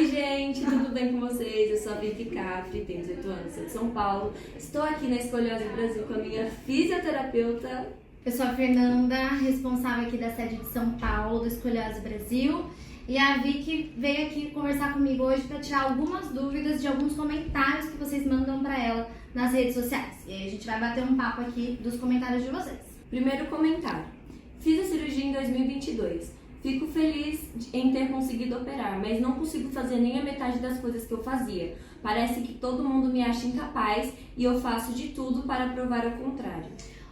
Oi gente, tudo bem com vocês? Eu sou a Vicky Cafri, tenho 18 anos, sou de São Paulo. Estou aqui na Escolhose Brasil com a minha fisioterapeuta. Eu sou a Fernanda, responsável aqui da sede de São Paulo, do Escolhose Brasil. E a Vicky veio aqui conversar comigo hoje para tirar algumas dúvidas de alguns comentários que vocês mandam para ela nas redes sociais. E aí a gente vai bater um papo aqui dos comentários de vocês. Primeiro comentário. Fiz a cirurgia em 2022. Fico feliz em ter conseguido operar, mas não consigo fazer nem a metade das coisas que eu fazia. Parece que todo mundo me acha incapaz e eu faço de tudo para provar o contrário.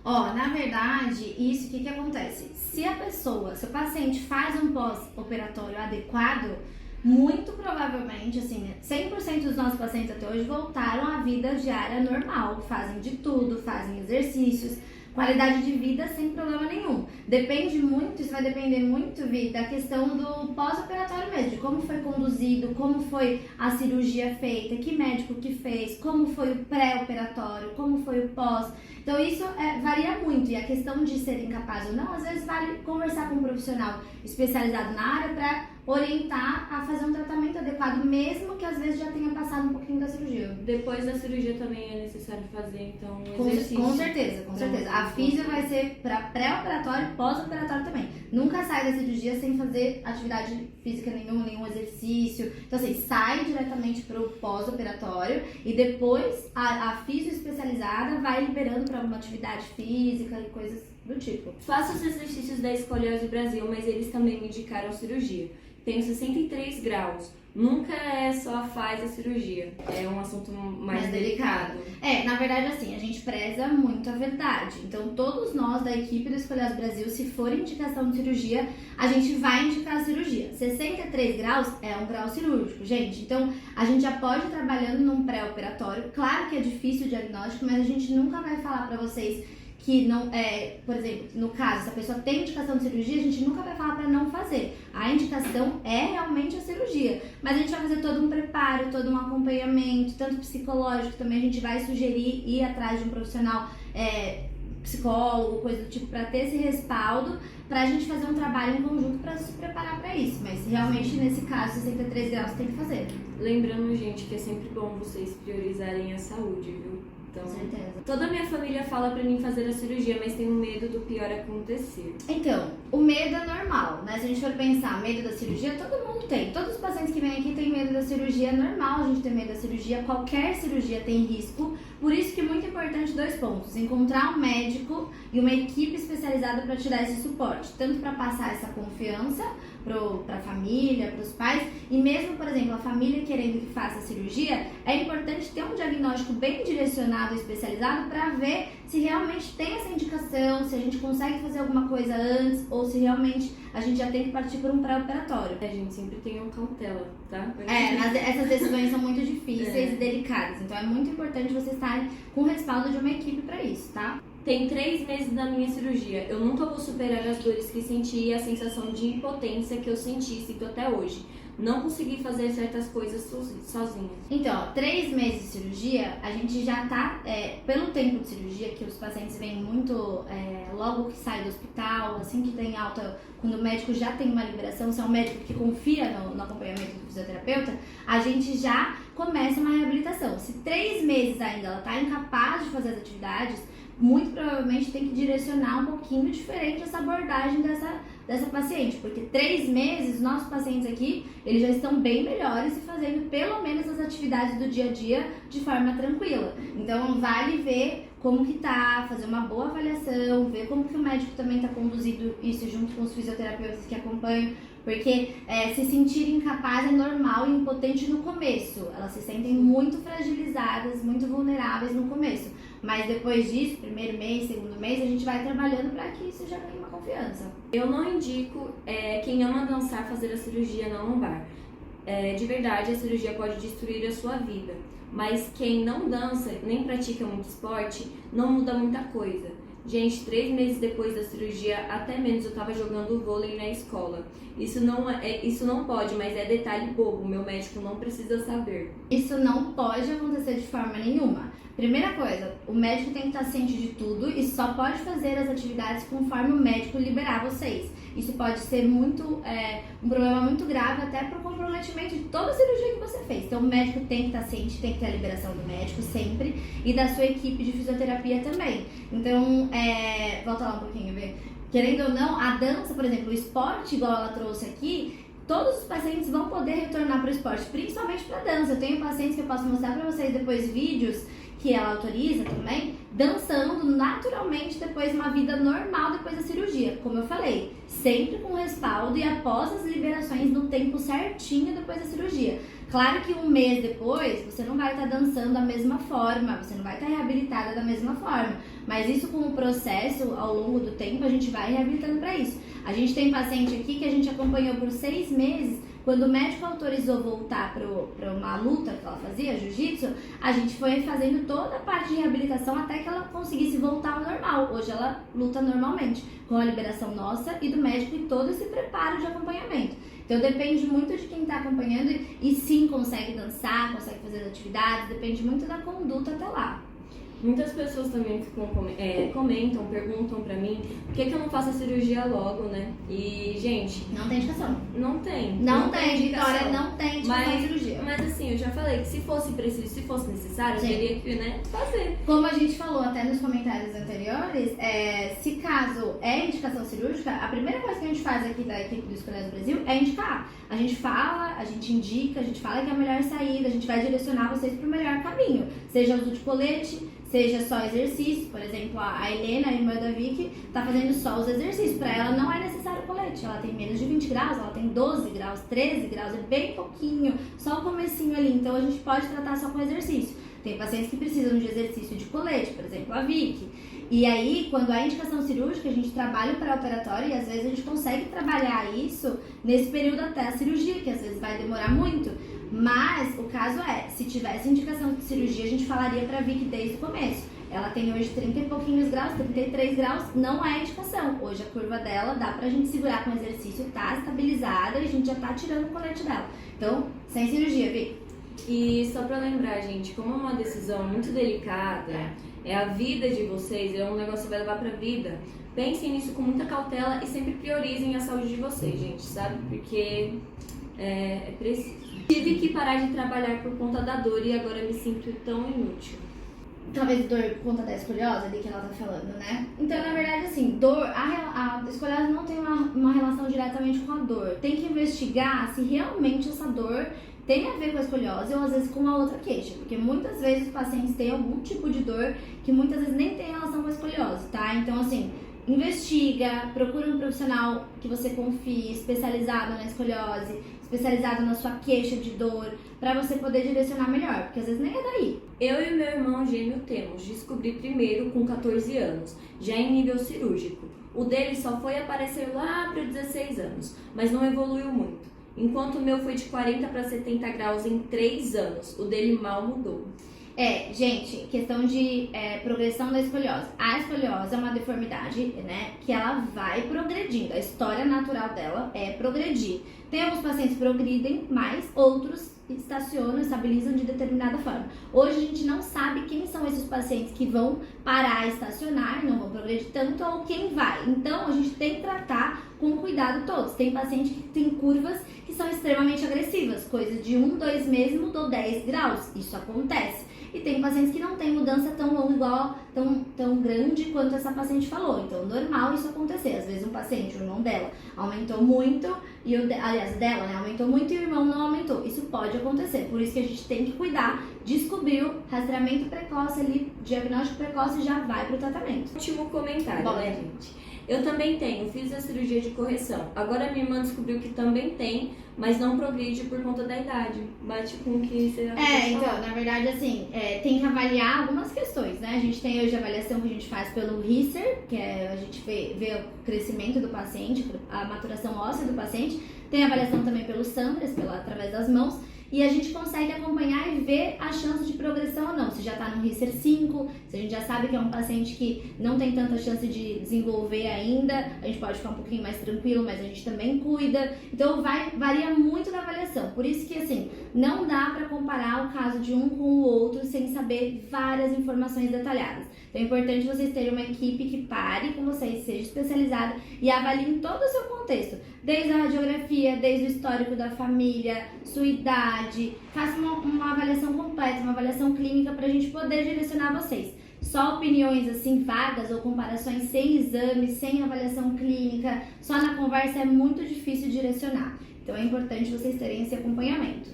Na verdade, isso, o que acontece? Se a pessoa, se o paciente faz um pós-operatório adequado, muito provavelmente, 100% dos nossos pacientes até hoje voltaram à vida diária normal, fazem de tudo, fazem exercícios, qualidade de vida sem problema nenhum. Depende muito, isso vai depender muito, Vi, da questão do pós-operatório mesmo, de como foi conduzido, como foi a cirurgia feita, que médico que fez, como foi o pré-operatório, como foi o pós. Então isso varia muito, e a questão de ser incapaz ou não, às vezes vale conversar com um profissional especializado na área para orientar a fazer um tratamento adequado, mesmo que às vezes já tenha passado um pouquinho da cirurgia. Depois da cirurgia também é necessário fazer, então, um exercício. Com certeza. A físio vai ser para pré-operatório e pós-operatório também. Nunca sai da cirurgia sem fazer atividade física nenhuma, nenhum exercício. Então, sai diretamente para o pós-operatório e depois a físio especializada vai liberando para alguma atividade física e coisas do tipo. Faço os exercícios da Escolhose Brasil, mas eles também me indicaram cirurgia. Tenho 63 graus. Nunca só faz a cirurgia. É um assunto mais delicado. Na verdade, a gente preza muito a verdade. Então, todos nós da equipe do Escolhose Brasil, se for indicação de cirurgia, a gente vai indicar a cirurgia. 63 graus é um grau cirúrgico, gente. Então, a gente já pode ir trabalhando num pré-operatório. Claro que é difícil o diagnóstico, mas a gente nunca vai falar pra vocês que não por exemplo, no caso, se a pessoa tem indicação de cirurgia, a gente nunca vai falar para não fazer. A indicação é realmente a cirurgia, mas a gente vai fazer todo um preparo, todo um acompanhamento, tanto psicológico também. A gente vai sugerir ir atrás de um profissional psicólogo, coisa do tipo, para ter esse respaldo, pra gente fazer um trabalho em conjunto para se preparar para isso. Mas realmente, nesse caso, 63 graus tem que fazer. Lembrando, gente, que é sempre bom vocês priorizarem a saúde, viu? Então, com certeza. Toda a minha família fala pra mim fazer a cirurgia, mas tenho medo do pior acontecer. Então, o medo é normal, né? Se a gente for pensar, medo da cirurgia, todo mundo tem. Todos os pacientes que vêm aqui têm medo da cirurgia, é normal a gente ter medo da cirurgia. Qualquer cirurgia tem risco. Por isso que é muito importante 2 pontos. Encontrar um médico e uma equipe especializada para te dar esse suporte. Tanto para passar essa confiança para a família, para os pais, e mesmo, por exemplo, a família querendo que faça a cirurgia, é importante ter um diagnóstico bem direcionado e especializado para ver se realmente tem essa indicação, se a gente consegue fazer alguma coisa antes ou se realmente a gente já tem que partir por um pré-operatório. A gente sempre tem uma cautela, tá? Essas decisões são muito difíceis e delicadas, então é muito importante vocês estarem com o respaldo de uma equipe para isso, tá? Tem 3 meses da minha cirurgia. Eu nunca vou superar as dores que senti e a sensação de impotência que eu senti e sinto até hoje. Não consegui fazer certas coisas sozinha. Então, 3 meses de cirurgia, a gente já tá, pelo tempo de cirurgia, que os pacientes vêm muito logo que sai do hospital, assim que tem alta, quando o médico já tem uma liberação, se é um médico que confia no acompanhamento do fisioterapeuta, a gente já começa uma reabilitação. Se 3 meses ainda ela tá incapaz de fazer as atividades, muito provavelmente tem que direcionar um pouquinho diferente essa abordagem dessa paciente, porque 3 meses, nossos pacientes aqui, eles já estão bem melhores e fazendo pelo menos as atividades do dia a dia de forma tranquila. Então, vale ver como que tá, fazer uma boa avaliação, ver como que o médico também tá conduzindo isso junto com os fisioterapeutas que acompanham, porque se sentir incapaz é normal e impotente no começo. Elas se sentem muito fragilizadas, muito vulneráveis no começo. Mas depois disso, primeiro mês, segundo mês, a gente vai trabalhando para que isso já ganhe uma confiança. Eu não indico quem ama dançar fazer a cirurgia na lombar. De verdade, a cirurgia pode destruir a sua vida. Mas quem não dança, nem pratica muito esporte, não muda muita coisa. Gente, 3 meses depois da cirurgia, até menos, eu tava jogando vôlei na escola. Isso não pode, mas é detalhe bobo, meu médico não precisa saber. Isso não pode acontecer de forma nenhuma. Primeira coisa, o médico tem que estar ciente de tudo e só pode fazer as atividades conforme o médico liberar vocês. Isso pode ser um problema muito grave até para o comprometimento de toda a cirurgia que você fez. Então o médico tem que estar ciente, tem que ter a liberação do médico sempre e da sua equipe de fisioterapia também. Então, volta lá um pouquinho, vê. Querendo ou não, a dança, por exemplo, o esporte, igual ela trouxe aqui, todos os pacientes vão poder retornar para o esporte, principalmente para dança. Eu tenho pacientes que eu posso mostrar para vocês depois vídeos que ela autoriza também, dançando naturalmente depois uma vida normal depois da cirurgia. Como eu falei, sempre com respaldo e após as liberações no tempo certinho depois da cirurgia. Claro que um mês depois você não vai estar dançando da mesma forma, você não vai estar reabilitada da mesma forma, mas isso com o processo ao longo do tempo a gente vai reabilitando para isso. A gente tem paciente aqui que a gente acompanhou por 6 meses. Quando o médico autorizou voltar para uma luta que ela fazia, jiu-jitsu, a gente foi fazendo toda a parte de reabilitação até que ela conseguisse voltar ao normal. Hoje ela luta normalmente, com a liberação nossa e do médico e todo esse preparo de acompanhamento. Então depende muito de quem está acompanhando e sim consegue dançar, consegue fazer as atividades, depende muito da conduta até lá. Muitas pessoas também comentam, perguntam pra mim por que eu não faço a cirurgia logo, né? E, gente... Não tem indicação. Não tem. Não tem, Vitória, não tem indicação de cirurgia. Mas assim, eu já falei que se fosse preciso, se fosse necessário, eu teria que, né, fazer. Como a gente falou até nos comentários anteriores, se caso é indicação cirúrgica, a primeira coisa que a gente faz aqui da equipe do Escolhas do Brasil é indicar. A gente fala, a gente indica, a gente fala que é a melhor saída, a gente vai direcionar vocês pro melhor caminho. Seja uso de colete, seja só exercício. Por exemplo, a Helena, a irmã da Vicky, tá fazendo só os exercícios. Para ela não é necessário colete. Ela tem menos de 20 graus, ela tem 12 graus, 13 graus, é bem pouquinho, só o comecinho ali. Então a gente pode tratar só com exercício. Tem pacientes que precisam de exercício de colete, por exemplo, a Vicky. E aí, quando há indicação cirúrgica, a gente trabalha o pré-operatório e às vezes a gente consegue trabalhar isso nesse período até a cirurgia, que às vezes vai demorar muito. Mas o caso se tivesse indicação de cirurgia, a gente falaria pra Vicky desde o começo. Ela tem hoje 30 e pouquinhos graus, 33 graus, não é indicação. Hoje a curva dela dá pra gente segurar com o exercício, tá estabilizada e a gente já tá tirando o colete dela. Então, sem cirurgia, Vicky. E só pra lembrar, gente, como é uma decisão muito delicada, é a vida de vocês, é um negócio que vai levar pra vida. Pensem nisso com muita cautela e sempre priorizem a saúde de vocês, gente, sabe? Porque é preciso. Tive que parar de trabalhar por conta da dor e agora me sinto tão inútil. Talvez dor por conta da escoliose ali que ela tá falando, né? Então, na verdade, assim, dor, a escoliose não tem uma relação diretamente com a dor. Tem que investigar se realmente essa dor tem a ver com a escoliose ou às vezes com a outra queixa, porque muitas vezes os pacientes têm algum tipo de dor que muitas vezes nem tem relação com a escoliose, tá? Então, assim, investiga, procura um profissional que você confie, especializado na escoliose, especializado na sua queixa de dor, pra você poder direcionar melhor, porque às vezes nem é daí. Eu e meu irmão gêmeo temos, descobri primeiro com 14 anos, já em nível cirúrgico. O dele só foi aparecer lá para 16 anos, mas não evoluiu muito. Enquanto o meu foi de 40 para 70 graus em 3 anos, o dele mal mudou. Gente, questão de progressão da escoliose. A escoliose é uma deformidade, né, que ela vai progredindo. A história natural dela é progredir. Tem alguns pacientes que progridem mais, outros estacionam, estabilizam de determinada forma. Hoje a gente não sabe quem são esses pacientes que vão parar, estacionar, não vão progredir tanto, ou quem vai. Então a gente tem que tratar com cuidado todos. Tem paciente que tem curvas que são extremamente agressivas, coisa de 1-2 meses mudou 10 graus, isso acontece. E tem pacientes que não tem mudança tão longa, igual, tão grande quanto essa paciente falou. Então, normal isso acontecer. Às vezes um paciente, o irmão dela, aumentou muito, aliás, dela, né, aumentou muito e o irmão não aumentou. Isso pode acontecer. Por isso que a gente tem que cuidar. Descobriu, rastreamento precoce ali, diagnóstico precoce, já vai pro tratamento. Último comentário, né, gente? Eu também tenho, fiz a cirurgia de correção. Agora minha irmã descobriu que também tem, mas não progride por conta da idade. Bate com o que você então, na verdade, assim, tem que avaliar algumas questões, né? A gente tem hoje a avaliação que a gente faz pelo Risser, que a gente vê o crescimento do paciente, a maturação óssea do paciente. Tem a avaliação também pelo Sanders, através das mãos. e a gente consegue acompanhar e ver a chance de progressão ou não. Se já está no Risser 5, se a gente já sabe que é um paciente que não tem tanta chance de desenvolver ainda, a gente pode ficar um pouquinho mais tranquilo, mas a gente também cuida. Então varia muito na avaliação. Por isso que assim, não dá para comparar o caso de um com o outro sem saber várias informações detalhadas. Então é importante vocês terem uma equipe que pare com vocês, seja especializada e avalie todo o seu contexto, desde a radiografia, desde o histórico da família, sua idade, faça uma avaliação completa, uma avaliação clínica para a gente poder direcionar vocês. Só opiniões assim vagas ou comparações sem exame, sem avaliação clínica, só na conversa é muito difícil direcionar. Então é importante vocês terem esse acompanhamento.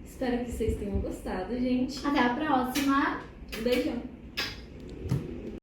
Espero que vocês tenham gostado, gente. Até a próxima! Um beijão!